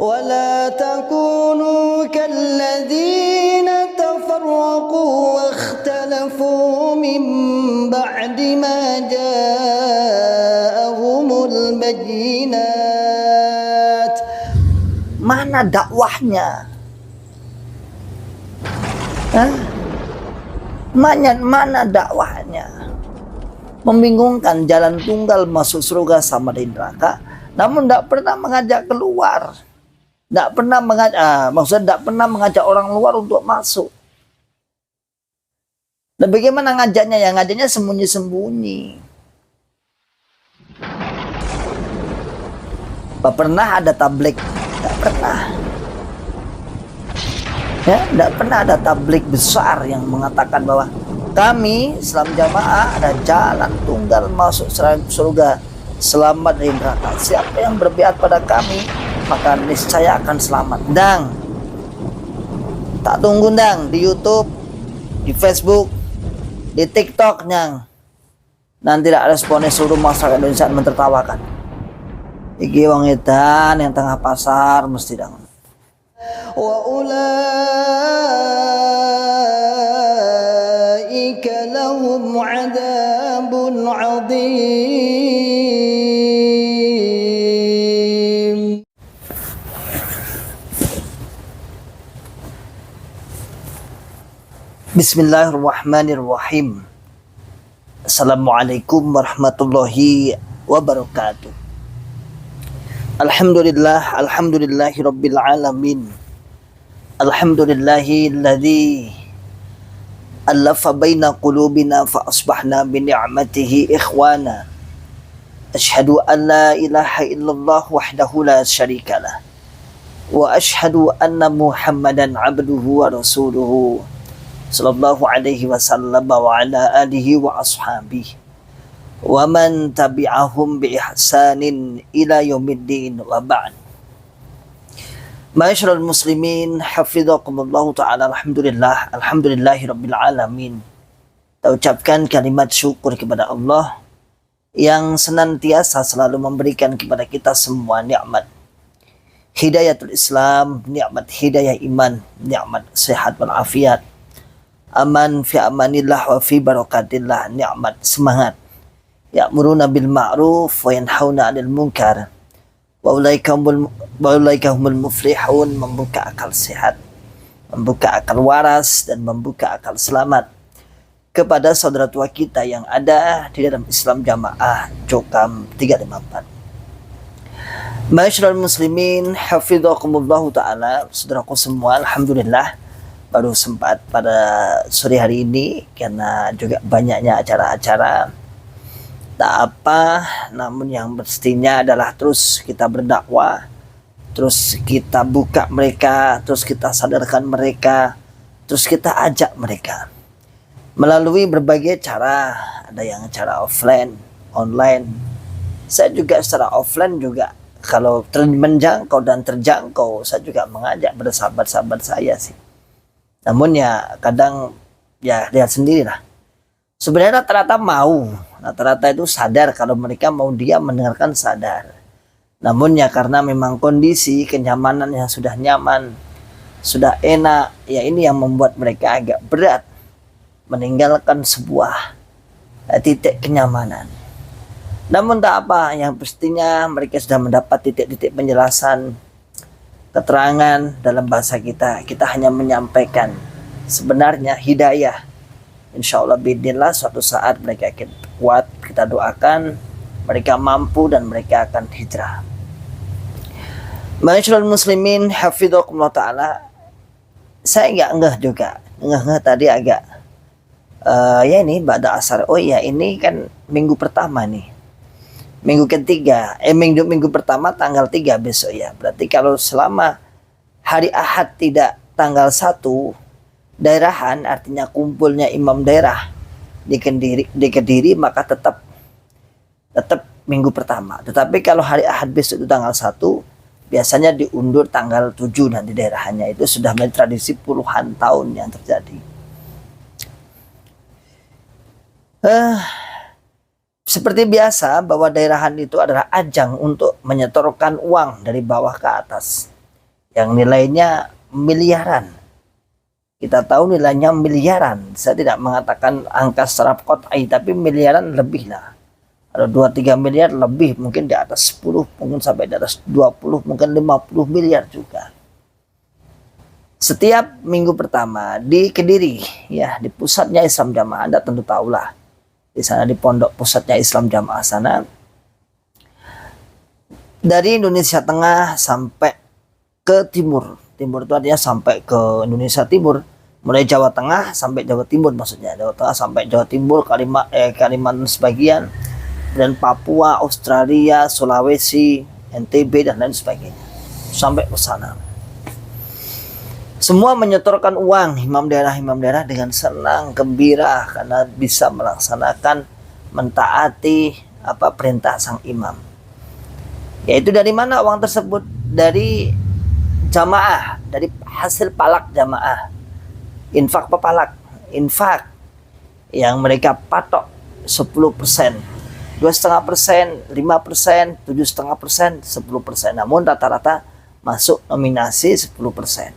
ولا تكونوا كالذين تفرقوا واختلفوا من بعد ما جاءهم البينات. Mana dakwahnya? Mana dakwahnya? Membingungkan, jalan tunggal masuk surga sama di neraka, namun tidak pernah mengajak keluar, tidak pernah mengajak orang luar untuk masuk. Dan bagaimana ngajaknya? Ya ngajaknya sembunyi-sembunyi. Tidak pernah ada tablik, tidak pernah. Ya, tidak pernah ada tablik besar yang mengatakan bahwa kami Islam Jamaah ada jalan tunggal masuk surga, selamat dari neraka. Siapa yang berbiat pada kami, maka niscaya akan selamat. Dang, tak tunggu dang di YouTube, di Facebook, di TikTok nyang. Nanti tidak responnya seluruh masyarakat Indonesia mentertawakan. Iki wong edan yang tengah pasar mesti dang. وَأُولَئِكَ لَهُمْ عَذَابٌ عَظِيمٌ. Bismillahirrahmanirrahim. Assalamualaikum warahmatullahi wabarakatuh. Alhamdulillahi rabbil alamin. Alhamdulillahilladzi alafa baina qulubina fa asbahna bi ni'matihi ikhwana. Asyhadu an la ilaha illallah wahdahu la syarikalah. Wa asyhadu anna Muhammadan abduhu wa rasuluhu sallallahu alaihi wasallam wa ala alihi wa ashabihi wa man tabi'ahum bi ihsanin ila yaumiddin wa ba'd. Ma'asyiral muslimin hafizakumullah ta'ala. Alhamdulillahi rabbil alamin. Kita ucapkan kalimat syukur kepada Allah yang senantiasa selalu memberikan kepada kita semua nikmat hidayatul Islam, nikmat hidayah iman, nikmat sehat walafiat, aman fi amanillah wa fi barakatillah, nikmat semangat, ya'muruna bil ma'ruf wa yanhauna 'anil munkar wa ulaika humul muflihun. Membuka akal sehat, membuka akal waras, dan membuka akal selamat kepada saudara tua kita yang ada di dalam Islam Jamaah Jokam 354. Ma'asyiral muslimin hafizakumullahu ta'ala. Saudaraku semua, alhamdulillah baru sempat pada sore hari ini karena juga banyaknya acara-acara. Tak apa, namun yang mestinya adalah terus kita berdakwah, terus kita buka mereka, terus kita sadarkan mereka, terus kita ajak mereka melalui berbagai cara. Ada yang cara offline, online. Saya juga secara offline juga, kalau menjangkau dan terjangkau, saya juga mengajak pada sahabat-sahabat saya sih. Namun ya kadang ya lihat sendirilah. Sebenarnya rata-rata itu sadar kalau mereka mau dia mendengarkan sadar. Namun ya karena memang kondisi kenyamanan yang sudah nyaman, sudah enak, ya ini yang membuat mereka agak berat meninggalkan sebuah titik kenyamanan. Namun tak apa, yang pastinya mereka sudah mendapat titik-titik penjelasan, keterangan dalam bahasa kita. Kita hanya menyampaikan sebenarnya hidayah. Insya Allah bidnillah suatu saat mereka akan kuat. Kita doakan mereka mampu dan mereka akan hijrah. Ma'asyiral muslimin hafizakumullah ta'ala. Saya enggak juga. Enggak tadi agak ya ini ba'da asar. Oh iya, ini kan minggu pertama nih. Minggu ketiga, minggu pertama tanggal 3 besok ya. Berarti kalau selama hari Ahad tidak tanggal 1 daerahan, artinya kumpulnya imam daerah di Kediri, maka tetap minggu pertama. Tetapi kalau hari Ahad besok itu tanggal 1, biasanya diundur tanggal 7 nanti daerahannya. Itu sudah menjadi tradisi puluhan tahun yang terjadi. Seperti biasa bahwa daerahan itu adalah ajang untuk menyetorkan uang dari bawah ke atas. yang nilainya miliaran. Kita tahu nilainya miliaran. Saya tidak mengatakan angka secara qat'i, tapi miliaran lebih lah. Ada 2-3 miliar lebih, mungkin di atas 10, mungkin sampai di atas 20, mungkin 50 miliar juga. Setiap minggu pertama di Kediri, ya, di pusatnya Islam Jamaah, Anda tentu tahulah. Di sana di pondok pusatnya Islam Jamaah sana, dari Indonesia Tengah sampai ke timur. Timur itu artinya sampai ke Indonesia Timur. Mulai Jawa Tengah sampai Jawa Timur, maksudnya Jawa Tengah sampai Jawa Timur, Kalimantan sebagian, dan Papua, Australia, Sulawesi, NTB dan lain sebagainya, sampai ke sana. Semua menyetorkan uang imam daerah dengan senang gembira karena bisa melaksanakan, mentaati perintah sang imam. Yaitu dari mana uang tersebut? Dari jamaah, dari hasil palak jamaah. Infak pepalak, infak yang mereka patok 10%, 2,5%, 5%, 7,5%, 10%. Namun rata-rata masuk nominasi 10%.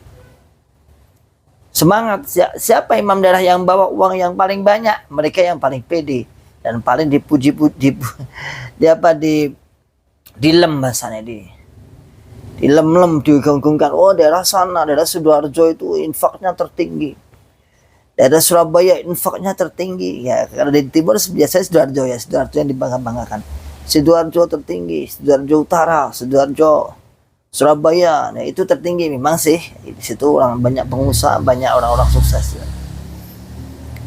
Semangat, siapa imam daerah yang bawa uang yang paling banyak? Mereka yang paling pede dan paling dipuji-puji, dilem bahasanya, dilem-lem, digaung-gaungkan. Oh, daerah sana, daerah Sidoarjo itu infaknya tertinggi. Daerah Surabaya infaknya tertinggi. Ya, karena di timur biasanya Sidoarjo, ya, Sidoarjo yang dibangga-banggakan. Sidoarjo tertinggi, Sidoarjo Utara, Sidoarjo, Surabaya. Nah, itu tertinggi memang sih. Di situ orang banyak pengusaha, banyak orang-orang sukses. Ya.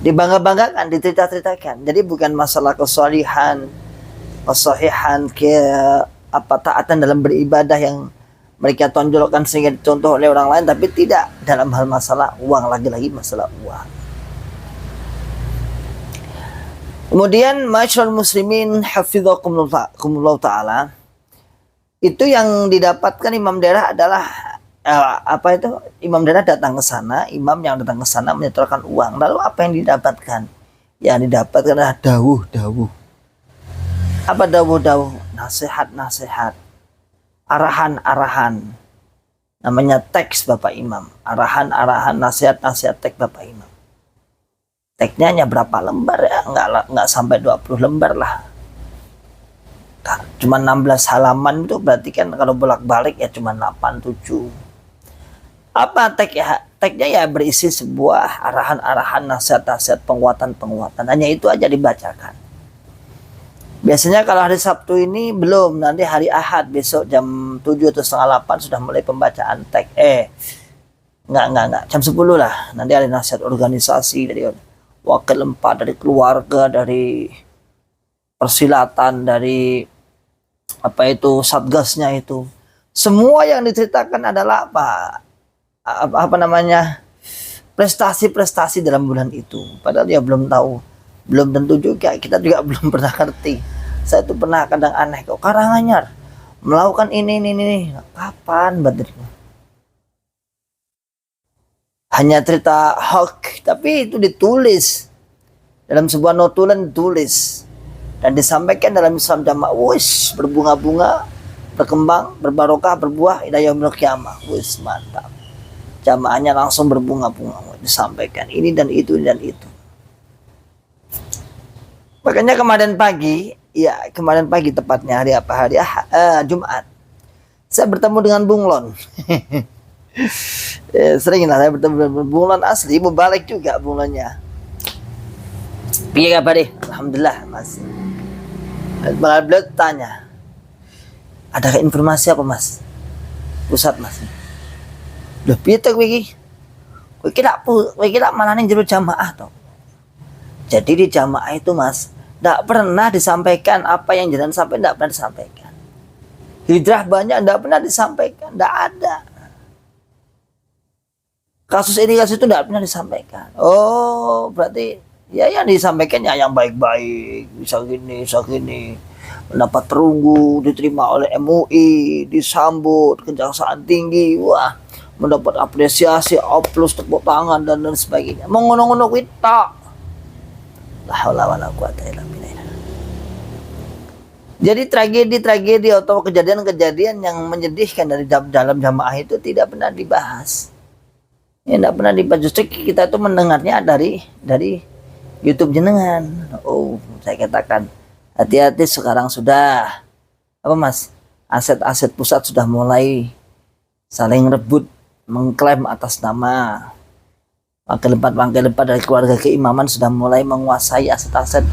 Dibangga-banggakan, dicerita-ceritakan. Jadi bukan masalah kesahihan taatan dalam beribadah yang mereka tonjolkan sehingga dicontoh oleh orang lain, tapi tidak dalam hal masalah uang, lagi-lagi masalah uang. Kemudian masyarul muslimin hafizakumullah ta'ala, itu yang didapatkan imam daerah adalah imam daerah datang ke sana, imam yang datang ke sana menyetorkan uang. Lalu apa yang didapatkan? Yang didapatkan adalah dawuh-dawuh. Apa dawuh-dawuh? Nasihat-nasihat, arahan-arahan, namanya teks Bapak Imam. Arahan-arahan, nasihat-nasihat teks Bapak Imam. Teksnya hanya berapa lembar ya? Nggak sampai 20 lembar lah. Cuma 16 halaman, itu berarti kan kalau bolak-balik ya cuma 8-7. Apa teks ya? Teksnya ya berisi sebuah arahan-arahan, nasihat-nasihat, penguatan-penguatan. Hanya itu aja dibacakan. Biasanya kalau hari Sabtu ini belum, nanti hari Ahad besok jam 7 atau setengah 8 sudah mulai pembacaan teks. Enggak, jam 10 lah. Nanti ada nasihat organisasi dari wakil 4, dari keluarga, dari persilatan, dari satgasnya itu. Semua yang diceritakan adalah prestasi-prestasi dalam bulan itu. Padahal dia belum tahu, belum tentu juga, kita juga belum pernah ngerti. Saya tuh pernah kadang aneh, kok Karanganyar melakukan ini. Kapan badrnya? Hanya cerita hoax, tapi itu ditulis dalam sebuah notulen, ditulis dan disampaikan dalam Islam Jamaah. Wis, berbunga-bunga, berkembang, berbarokah, berbuah ila yaumil qiyamah. Wis, mantap. Jamaahnya langsung berbunga-bunga, disampaikan ini dan itu dan itu. Makanya kemarin pagi tepatnya hari Jumat, saya bertemu dengan Bunglon. Seringlah saya bertemu dengan Bunglon asli, Mubalek juga Bunglonnya. Piye kabar deh? Alhamdulillah Mas. Beliau tanya, adakah informasi apa Mas? Pusat Mas. Loh piye to kowe iki? Kowe kira manane jero jamaah to. Jadi di jamaah itu Mas, tidak pernah disampaikan apa yang jangan sampai, tidak pernah disampaikan. Hijrah banyak, tidak pernah disampaikan, tidak ada. Kasus ini kasus itu tidak pernah disampaikan. Oh, berarti ya yang disampaikan ya yang baik-baik, bisa gini, mendapat perunggu, diterima oleh MUI, disambut Kejaksaan Tinggi, wah, mendapat apresiasi, aplaus, tepuk tangan dan sebagainya. Mengono-ngono kuwi tok. La haula wala quwata illa billah. Jadi tragedi-tragedi atau kejadian-kejadian yang menyedihkan dari dalam jamaah itu tidak pernah dibahas. Ya, tidak pernah dibahas. Justru kita itu mendengarnya dari YouTube jenengan. Oh, saya katakan hati-hati sekarang sudah apa Mas? Aset-aset pusat sudah mulai saling rebut, mengklaim atas nama wakil empat dari keluarga keimaman sudah mulai menguasai aset-aset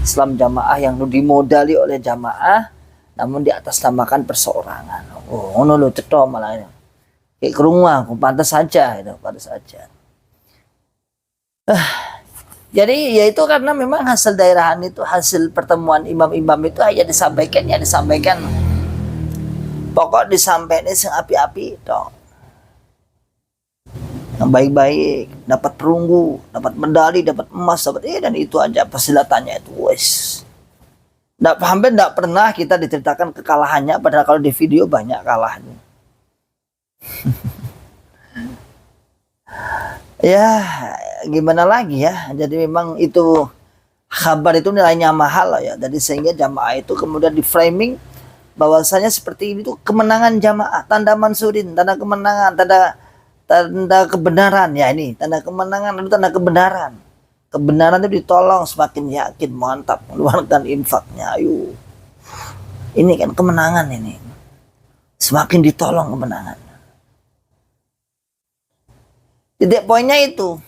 Islam jamaah yang dimodali oleh jamaah namun di atas namakan perseorangan. Oh, ngono lho cetha malah. Kayak kerungu pantas saja itu, pantas saja. Jadi ya itu karena memang hasil daerahan itu, hasil pertemuan imam-imam itu hanya disampaikan. Pokok disampaikan sing api-api dong. Yang baik-baik, dapat perunggu, dapat medali, dapat emas, dapat dan itu aja persilatannya itu wes. Hampir tidak pernah kita diceritakan kekalahannya, padahal kalau di video banyak kalahnya. Ya gimana lagi ya, jadi memang itu kabar itu nilainya mahal ya, jadi sehingga jamaah itu kemudian di framing bahwasanya seperti ini tuh kemenangan jamaah, tanda mansurin, tanda kemenangan, tanda kebenaran ya, ini tanda kemenangan itu tanda kebenaran itu ditolong, semakin yakin mantap mengeluarkan infaknya. Ayo, ini kan kemenangan, ini semakin ditolong kemenangan. Titik poinnya itu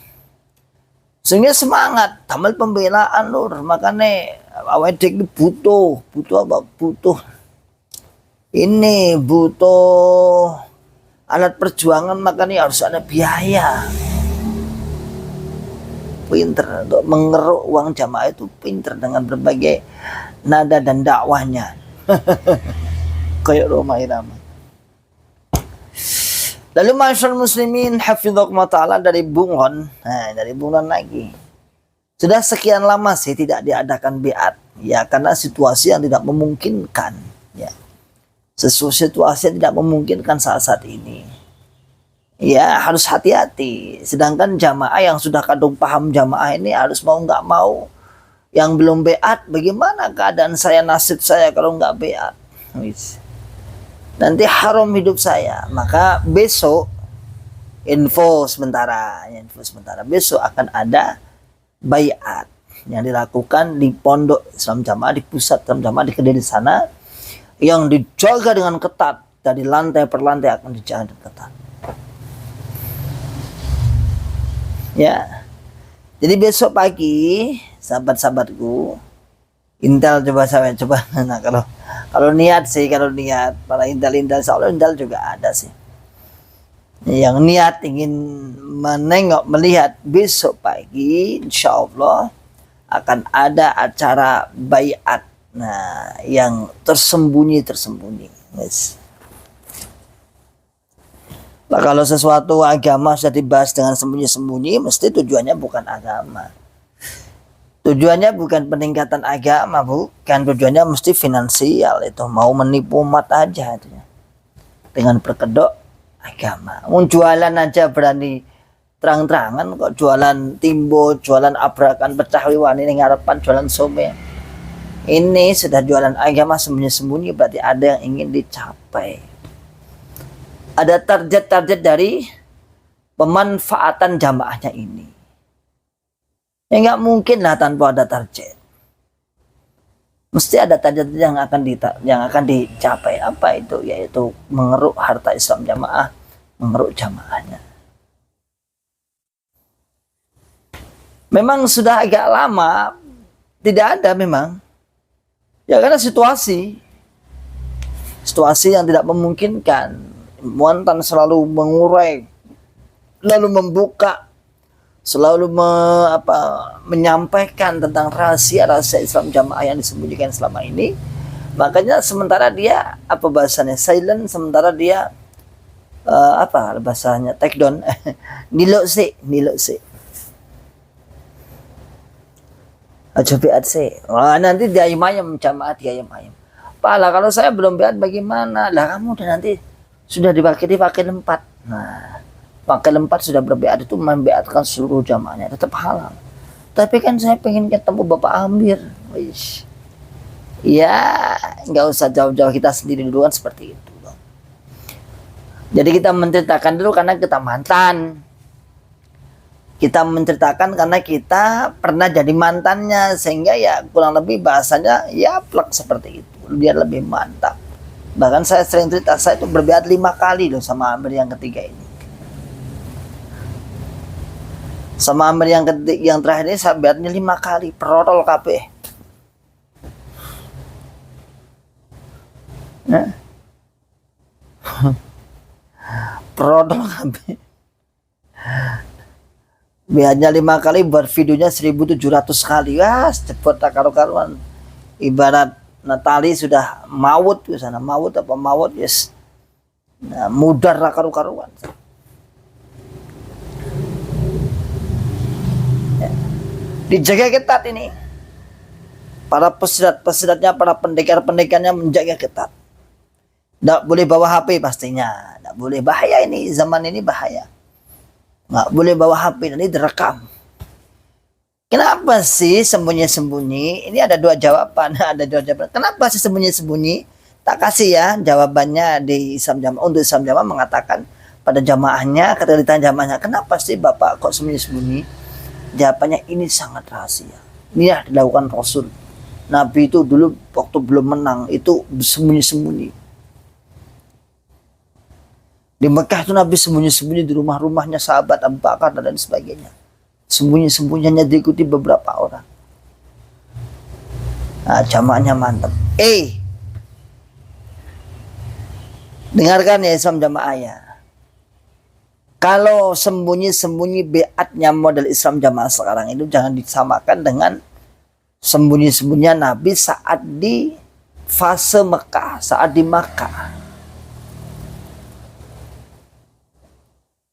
sehingga semangat tampil pembelaan lur, makanya awet butuh ini butuh alat perjuangan, makanya harus ada biaya. Pinter untuk mengeruk uang jamaah itu, pinter dengan berbagai nada dan dakwahnya. Kayak Roma Irama. Lalu masyarakat muslimin hafidhakumullah ta'ala, dari Bunglon. Dari Bunglon lagi. Sudah sekian lama sih tidak diadakan biat. Ya karena situasi yang tidak memungkinkan. Ya. Situasi yang tidak memungkinkan saat ini. Ya harus hati-hati. Sedangkan jamaah yang sudah kadung paham jamaah ini harus mau nggak mau. Yang belum beat, bagaimana keadaan saya, nasib saya kalau nggak beat? Nanti haram hidup saya. Maka besok info sementara. Besok akan ada bayat yang dilakukan di pondok Islam Jamaah, di pusat Islam Jamaah di Kediri sana, yang dijaga dengan ketat. Dari lantai per lantai akan dijaga dengan ketat. Ya, jadi besok pagi sahabat-sahabatku, Intel coba. Nah, kalau niat para Intel insya Allah Intel juga ada sih. Yang niat ingin melihat besok pagi, insya Allah akan ada acara bayat. Nah, yang tersembunyi. Yes. Nah, kalau sesuatu agama sudah dibahas dengan sembunyi-sembunyi, mesti tujuannya bukan agama. Tujuannya bukan peningkatan agama, bukan. Tujuannya mesti finansial, itu mau menipu umat aja itu. Dengan perkedok agama. Jualan aja berani terang-terangan kok, jualan timbo, jualan abrakan pecah wiwan ini ngarepan jualan some. Ini sudah jualan agama sembunyi-sembunyi, berarti ada yang ingin dicapai. Ada target-target dari pemanfaatan jamaahnya ini. Ya nggak mungkin lah tanpa ada target. Mesti ada target yang akan dicapai. Apa itu? Yaitu mengeruk harta Islam jamaah, mengeruk jamaahnya. Memang sudah agak lama tidak ada memang. Ya karena situasi yang tidak memungkinkan. Muantan selalu mengurai, lalu membuka, selalu menyampaikan tentang rahasia-rahasia Islam jamaah yang disembunyikan selama ini. Makanya sementara dia silent, sementara dia bahasanya take down, nilok sih. Aja beat sih. Wah, nanti dia ayam jamaah dia ayam. Palah kalau saya belum beat bagaimana? Lah kamu udah nanti sudah dipakai lempat. Nah, pakai lempat sudah berbeat itu membeatkan seluruh jamaahnya, tetap halal. Tapi kan saya pengen ketemu Bapak Amir. Wish. Ya, nggak usah jauh-jauh, kita sendiri dulu kan seperti itu. Jadi kita menceritakan dulu karena kita mantan. Kita menceritakan karena kita pernah jadi mantannya, sehingga ya kurang lebih bahasanya ya plek seperti itu, biar lebih mantap. Bahkan saya sering cerita, saya itu berbiat 5 kali loh sama Amir yang ketiga ini. Sama Amir yang terakhir ini saya biatnya 5 kali, perotol kabeh. Nah. Perotol kabeh. Biasanya 5 kali, buat videonya 1700 kali. Wah, cepet tak karu-karuan. Ibarat Natali sudah maut ke sana, maut apa maut, yes. Nah, mudar tak karu-karuan. Ya. Dijaga ketat ini. Para pesilat-pesilatnya, para pendekar-pendekarnya menjaga ketat. Tidak boleh bawa HP pastinya. Tidak boleh, bahaya ini, zaman ini bahaya. Nggak boleh bawa HP, nanti direkam. Kenapa sih sembunyi-sembunyi? Ini ada 2 jawaban. Ada 2 jawaban. Kenapa sih sembunyi-sembunyi? Tak kasih ya jawabannya di Islam Jamaah. Untuk Islam Jamaah mengatakan pada jamaahnya, ketika ditanya jamaahnya, kenapa sih Bapak kok sembunyi-sembunyi? Jawabannya, ini sangat rahasia. Ini yang dilakukan Rasul. Nabi itu dulu waktu belum menang itu sembunyi-sembunyi. Di Mekah itu Nabi sembunyi-sembunyi di rumah-rumahnya sahabat Abu Bakar dan sebagainya. Sembunyi-sembunyinya diikuti beberapa orang. Nah, jamaahnya mantap. Dengarkan ya Islam jamaah ya. Kalau sembunyi-sembunyi beatnya model Islam jamaah sekarang itu jangan disamakan dengan sembunyi-sembunyinya Nabi saat di fase Mekah, saat di Makkah.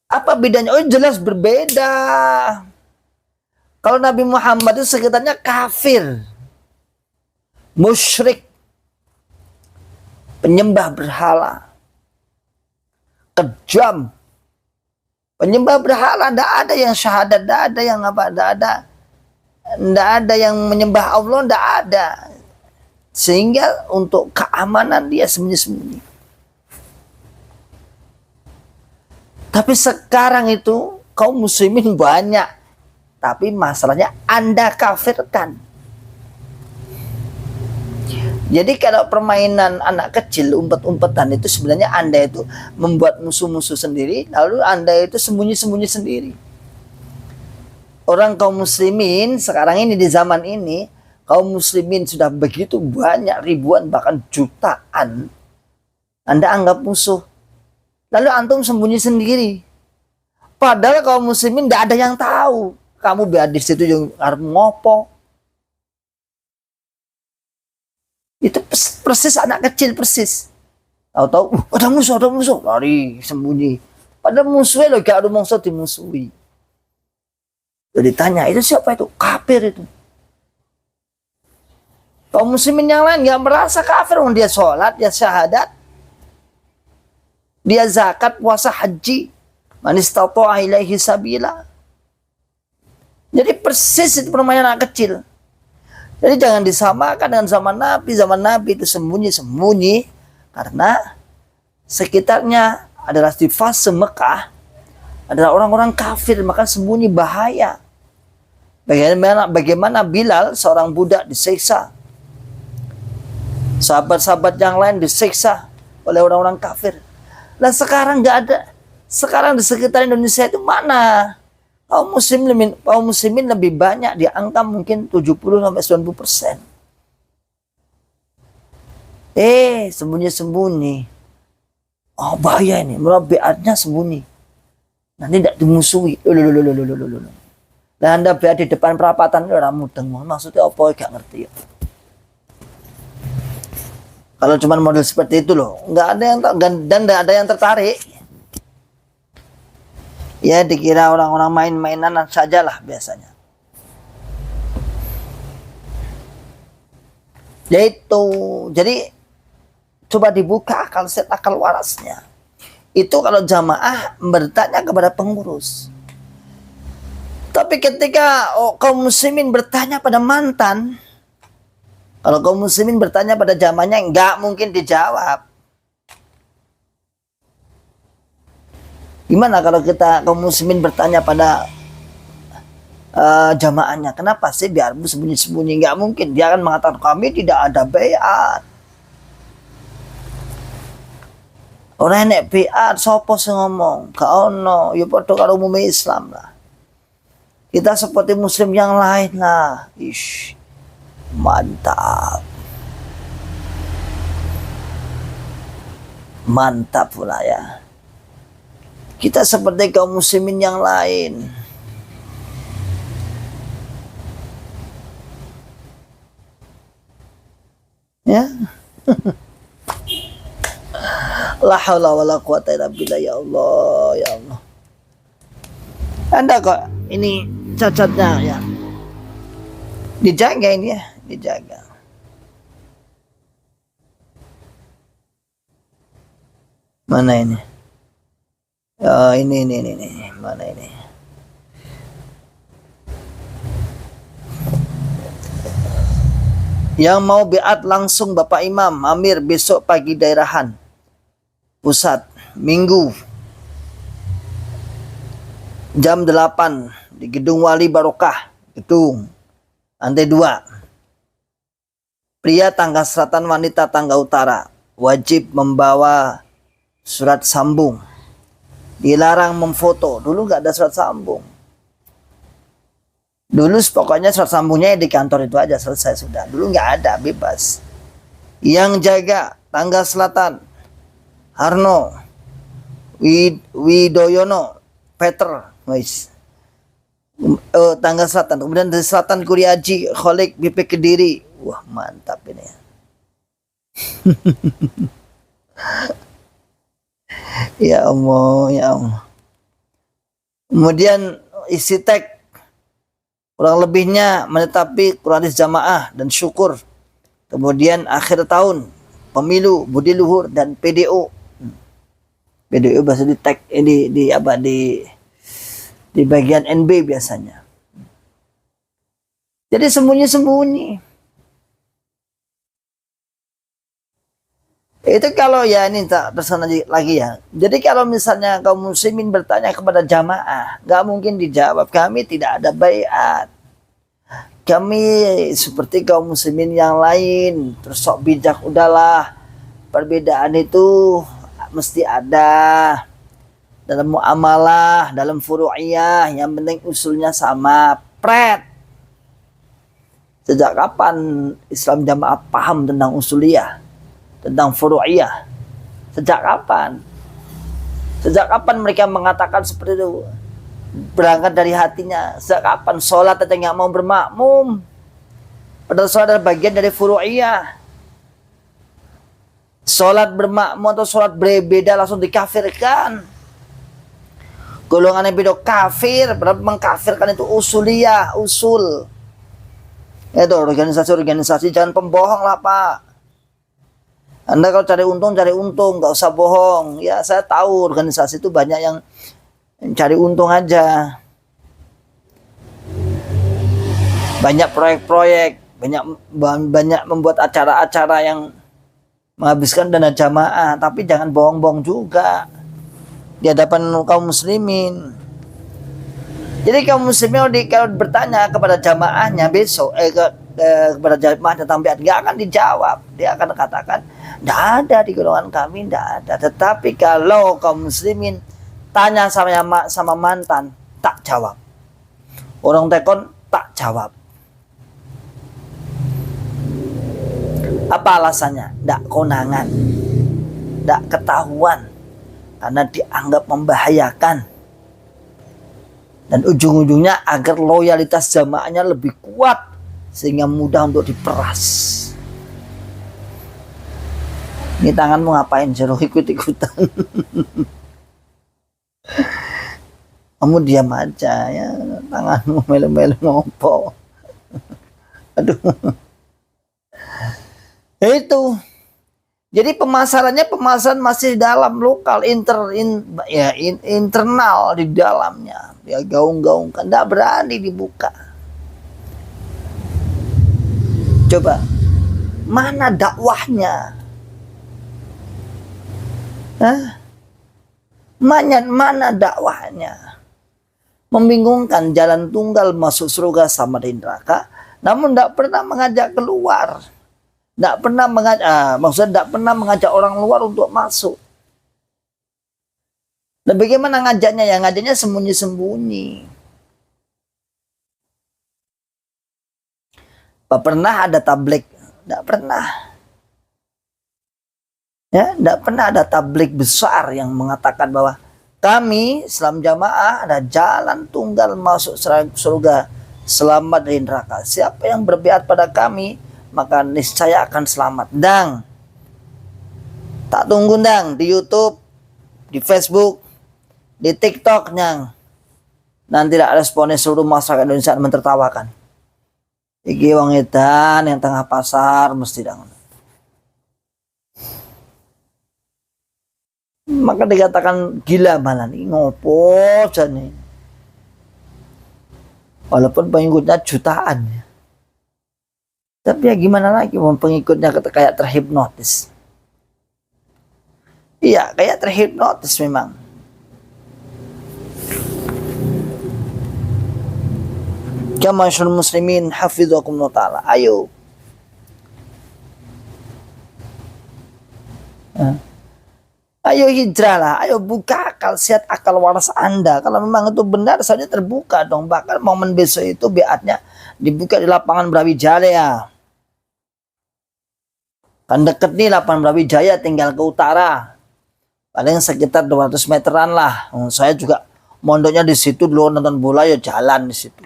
Apa bedanya? Oh, jelas berbeda. Kalau Nabi Muhammad itu sekitarnya kafir, musyrik, penyembah berhala, kejam, penyembah berhala. Tidak ada yang syahadat, tidak ada yang apa, tidak ada yang menyembah Allah, tidak ada. Sehingga untuk keamanan dia sembunyi-sembunyi. Tapi sekarang itu kaum muslimin banyak, tapi masalahnya Anda kafirkan. Jadi kalau permainan anak kecil umpet-umpetan itu sebenarnya Anda itu membuat musuh-musuh sendiri, lalu Anda itu sembunyi-sembunyi sendiri. Orang kaum muslimin sekarang ini, di zaman ini, kaum muslimin sudah begitu banyak, ribuan bahkan jutaan. Anda anggap musuh. Lalu antum sembunyi sendiri. Padahal kaum muslimin tidak ada yang tahu. Kamu biar di situ yang harus ngopo. Itu persis anak kecil persis. Tahu-tahu ada musuh, lari sembunyi. Padahal musuhnya loh gak ada mongso dimusuhi. Jadi ditanya, itu siapa itu? Kafir itu. Kaum muslimin yang lain gak merasa kafir. Dia sholat, dia syahadat, dia zakat, puasa, haji. Man istata'a ilaihi sabila. Jadi persis itu permainan anak kecil. Jadi jangan disamakan dengan zaman Nabi. Zaman Nabi itu sembunyi-sembunyi karena sekitarnya adalah di fase Mekah adalah orang-orang kafir, maka sembunyi bahaya. Bagaimana Bilal, seorang budak, disiksa. Sahabat-sahabat yang lain disiksa oleh orang-orang kafir. Nah sekarang nggak ada. Sekarang di sekitar Indonesia itu mana? Kaum muslimin lebih banyak, di angka mungkin 70-90%. Sembunyi-sembunyi. Oh bahaya ini, beatnya sembunyi. Nanti tidak dimusuhi. Dan Anda beat di depan perapatan, orang mudeng. Maksudnya apa? Gak ngerti ya. Kalau cuma model seperti itu loh, nggak ada yang dan nggak ada yang tertarik. Ya dikira orang-orang main-mainan sajalah biasanya. Jadi coba dibuka akal set, akal warasnya. Itu kalau jamaah bertanya kepada pengurus. Tapi ketika kaum muslimin bertanya pada mantan, Kalau kaum muslimin bertanya pada jamaahnya, nggak mungkin dijawab. Gimana kalau kita kaum muslimin bertanya pada jamaahnya, kenapa sih biar sembunyi-sembunyi? Nggak mungkin. Dia akan mengatakan, kami tidak ada bayat. Orang nek bayat, sopo sing ngomong? Gak ono, ya padha karo umum Islam lah. Kita seperti muslim yang lain lah. Ish, mantap. Mantap pula ya. Kita seperti kaum muslimin yang lain. Ya. La haula wala quwata illa billah, ya Allah, ya Allah. Anda kok ini cacatnya ya. Dijaga ini ya, dijaga. Mana ini? Oh, ini. Mana ini? Yang mau biat langsung Bapak Imam Amir besok pagi daerahan pusat Minggu jam 8 di Gedung Wali Barokah, gedung lantai 2. Pria tangga selatan, wanita tangga utara wajib membawa surat sambung. Dilarang memfoto. Dulu nggak ada surat sambung. Dulu pokoknya surat sambungnya di kantor itu aja, selesai sudah. Dulu nggak ada, bebas. Yang jaga tangga selatan Harno Widoyono Peter, guys. Tangga selatan. Kemudian dari selatan Kuriaji Kholik BP Kediri. Wah, mantap ini. Ya Allah, ya Allah. Kemudian isi teks kurang lebihnya menetapi Quranis jamaah dan syukur. Kemudian akhir tahun, pemilu, budi luhur dan PDO. PDO bahasa di tag ini di bagian NB biasanya. Jadi sembunyi-sembunyi. Itu kalau ya ini tak tersana lagi ya. Jadi kalau misalnya kaum muslimin bertanya kepada jamaah, nggak mungkin dijawab. Kami tidak ada bayat. Kami seperti kaum muslimin yang lain. Terus sok bijak, udahlah. Perbedaan itu mesti ada dalam muamalah, dalam furu'iyah. Yang penting usulnya sama. Pret. Sejak kapan Islam jamaah paham tentang usuliyah? Tentang furu'iyah. Sejak kapan? Sejak kapan mereka mengatakan seperti itu? Berangkat dari hatinya. Sejak kapan sholat aja nggak mau bermakmum? Padahal sholat adalah bagian dari furu'iyah. Sholat bermakmum atau sholat berbeda langsung dikafirkan. Golongannya beda kafir. Padahal mengkafirkan itu usuliyah, usul. Itu organisasi-organisasi jangan pembohong lah Pak. Anda kalau cari untung, nggak usah bohong. Ya saya tahu organisasi itu banyak yang cari untung aja. Banyak proyek-proyek, banyak membuat acara-acara yang menghabiskan dana jamaah. Tapi jangan bohong-bohong juga di hadapan kaum muslimin. Jadi kaum muslimin kalau bertanya kepada jamaahnya besok, kepada jamaah tentang biat, nggak akan dijawab. Dia akan katakan, tidak ada di golongan kami, tidak ada. Tetapi kalau kaum muslimin tanya sama mantan, tak jawab. Orang tekon tak jawab. Apa alasannya? Tidak konangan, tidak ketahuan, karena dianggap membahayakan. Dan ujung-ujungnya agar loyalitas jamaahnya lebih kuat sehingga mudah untuk diperas. Ini tanganmu ngapain? Jero ikut-ikutan. Kamu diam aja ya. Tanganmu melu-melu ngopo. Aduh. Itu. Jadi pemasaran masih dalam lokal, internal di dalamnya. Ya gaung-gaungkan, tidak berani dibuka. Coba Mana dakwahnya? Hah? Mana dakwahnya? Membingungkan, jalan tunggal masuk surga sama di neraka, namun tidak pernah mengajak keluar. Tidak pernah mengajak orang luar untuk masuk. Dan bagaimana ngajaknya? Ya ngajaknya sembunyi-sembunyi. Apa pernah ada tablik? Tidak pernah. Ya, tidak pernah ada tablik besar yang mengatakan bahwa kami Islam Jamaah ada jalan tunggal masuk surga, selamat dari neraka. Siapa yang berbiat pada kami, maka niscaya akan selamat. Dang, tak tunggu dang di YouTube, di Facebook, di TikTok nyang. Nanti tidak responnya seluruh masyarakat Indonesia mentertawakan. Iki wong edan yang tengah pasar mesti dang. Maka dikatakan gila malah nih, ngopo jane. Walaupun pengikutnya jutaan. Tapi ya gimana lagi, pengikutnya kayak terhipnotis. Iya, kayak terhipnotis memang. Jamaah muslimin hafizakumullah ta'ala. Ayo. Ayo hijrah lah, ayo buka akal sehat, akal waras Anda. Kalau memang itu benar, saja terbuka dong. Bahkan momen besok itu beatnya dibuka di lapangan Brawijaya. Kan deket nih lapangan Brawijaya, tinggal ke utara. Paling sekitar 200 meteran lah. Saya juga mondoknya di situ dulu, nonton bola ya jalan di situ.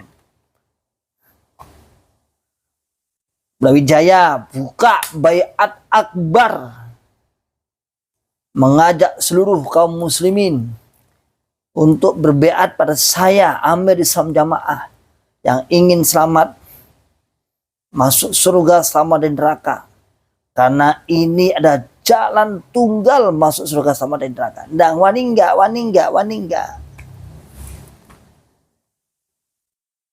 Brawijaya buka baiat akbar. Mengajak seluruh kaum muslimin untuk berbeat pada saya, Amir Islam Jamaah, yang ingin selamat masuk surga selama di neraka. Karena ini ada jalan tunggal masuk surga selama di neraka. Dan waningga.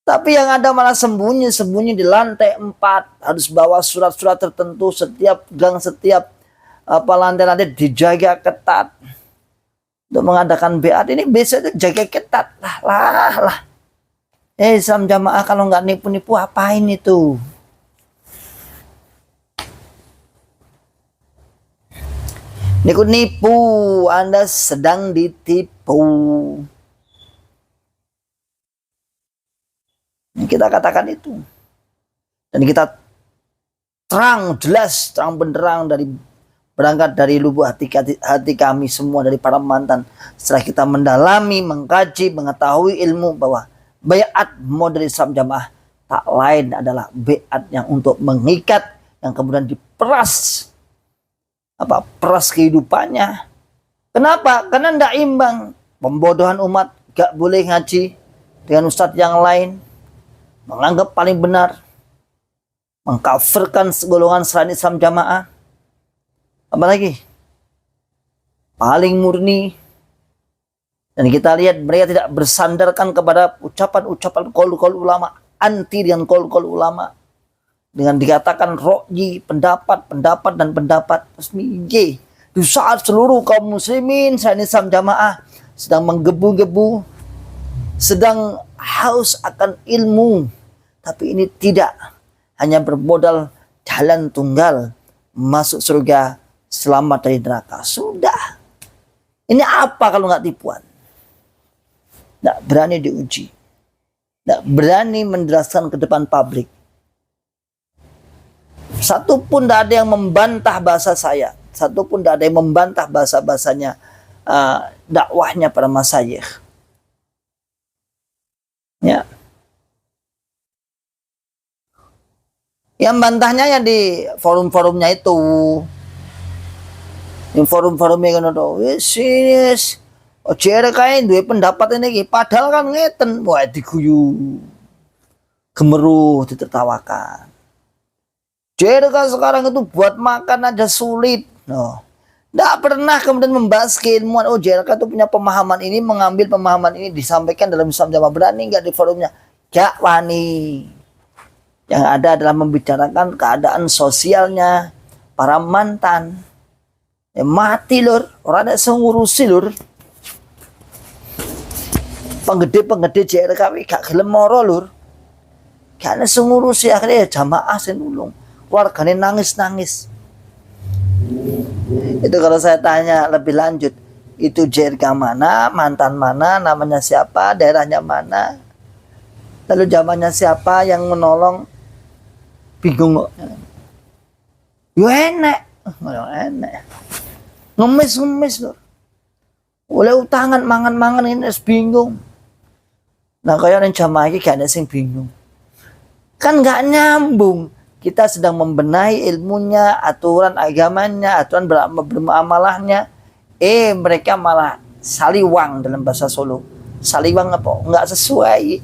Tapi yang ada malah sembunyi di lantai 4. Harus bawa surat-surat tertentu setiap gang, setiap lantai-lantai dijaga ketat untuk mengadakan beat. Ini biasanya jaga ketat lah. Islam Jamaah kalau nggak nipu-nipu apain itu? Nipu, Anda sedang ditipu. Kita katakan itu, dan kita jelas terang benderang berangkat dari lubuk hati kami semua, dari para mantan. Setelah kita mendalami, mengkaji, mengetahui ilmu bahwa baiat model Islam Jamaah tak lain adalah baiat yang untuk mengikat, yang kemudian diperas peras kehidupannya. Kenapa? Karena tidak imbang. Pembodohan umat, gak boleh ngaji dengan ustadz yang lain, menganggap paling benar, mengkafirkan segolongan selain Islam Jamaah. Apalagi paling murni. Dan kita lihat mereka tidak bersandarkan kepada ucapan-ucapan qaul ulama, anti dengan qaul ulama, dengan dikatakan ro'yi, pendapat. Di saat seluruh kaum muslimin selain Islam Jamaah sedang menggebu-gebu, sedang haus akan ilmu, tapi ini tidak, hanya bermodal jalan tunggal masuk surga, selamat dari neraka. Sudah. Ini apa kalau nggak tipuan? Nggak berani diuji, nggak berani menjelaskan ke depan publik. Satu pun tidak ada yang membantah bahasa saya, satu pun tidak ada yang membantah bahasanya dakwahnya para masyayikh. Ya. Yang bantahnya ya di forum-forumnya itu. Di forum-forumnya kan ada, wis ojere kae duwe pendapat ini, padahal kan ngeten, wah diguyu, gemeruh, ditertawakan. Jere kan sekarang itu buat makan aja sulit. No. Nggak pernah kemudian membahas keilmuan. Oh, JLK itu punya pemahaman ini, mengambil pemahaman ini disampaikan dalam Islam Jamaah. Berani nggak di forumnya? Gak wani. Yang ada adalah membicarakan keadaan sosialnya para mantan. Mati lur, orang ada sengurusi lur. Penggede JRKW gak gelem moro lur. Gak ada sengurusi, akhirnya jamaah sing nulung. Keluargane nangis-nangis. Itu kalau saya tanya lebih lanjut, itu JRK mana, mantan mana, namanya siapa, daerahnya mana, lalu zamannya siapa yang menolong, bingung kok. Yo enek, ngemis loh. Oleh utangan mangan ini bingung. Nah kayak yang jamaah ini gak ada yang bingung. Kan gak nyambung. Kita sedang membenahi ilmunya, aturan agamanya, aturan bermuamalahnya. Mereka malah saliwang dalam bahasa Solo. Saliwang apa? Nggak sesuai.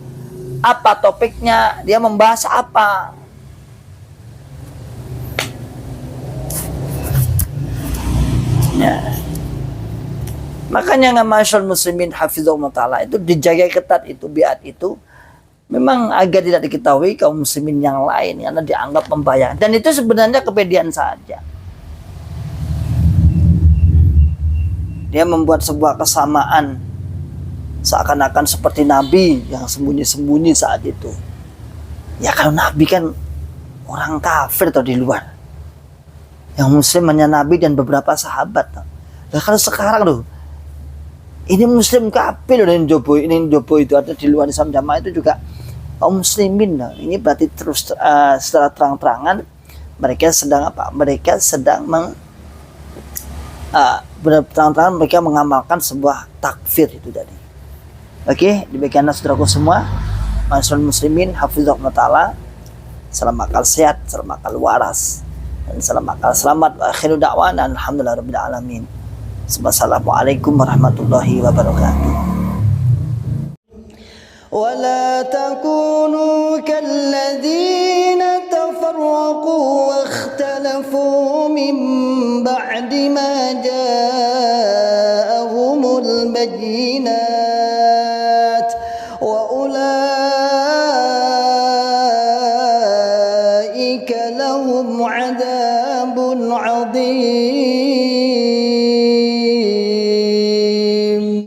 Apa topiknya? Dia membahas apa? Ya. Makanya masyaallah muslimin hafizahumullah ta'ala itu dijaga ketat itu biat itu. Memang agak tidak diketahui kaum muslimin yang lain karena dianggap membayang. Dan itu sebenarnya kepedean saja. Dia membuat sebuah kesamaan seakan-akan seperti Nabi yang sembunyi-sembunyi saat itu. Ya kalau Nabi kan orang kafir atau di luar. Yang muslim hanya Nabi dan beberapa sahabat. Nah kalau sekarang loh, ini muslim kafir loh ini Jobo itu ada di luar Islam Jamaah itu juga kaum muslimin. Nah, ini berarti terus secara terang-terangan mereka sedang apa? Mereka sedang terang-terangan mereka mengamalkan sebuah takfir itu tadi. Oke, demikianlah saudaraku semua. Masyaallah muslimin hafizahullah taala. Salam akal sehat, salam akal waras, dan salam akal selamat. Wa akhiru da'wana alhamdulillahirabbil alamin. Wassalamualaikum warahmatullahi wabarakatuh. ولا تكونوا كالذين تفرقوا واختلفوا من بعد ما جاءهم البينات وأولئك لهم عذاب عظيم.